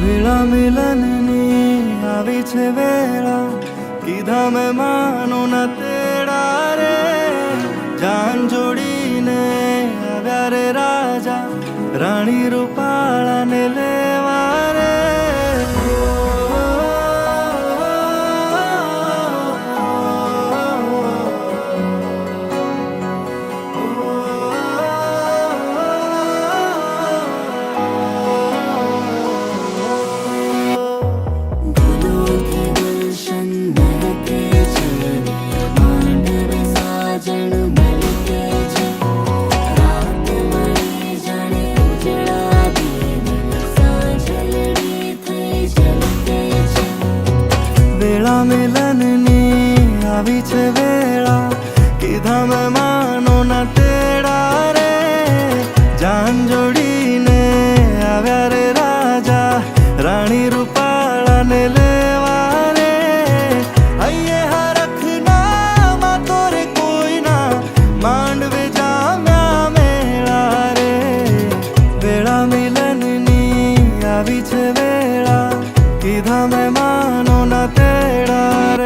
વેળા મિલનની આવી છે વેળા, કીધા મહેમાનો ના તેડા રે. જાન જોડીને આવ્યા રે રાજા, રાણી રૂપાળાને લેવા રે. વેળા મિલનની આવી છે વેળા, કીધા મહેમાનો ના તેડા રે. જાન જોડીને આવ્યા રે રાજા, રાણી રૂપાળાને લેવા રે. હૈયે હરખના માતો રે કોઈના, માંડવે જામ્યા મેળા રે. વેળા મિલનની આવી છે વેળા, કીધા મહેમાનો ના તેડા રે.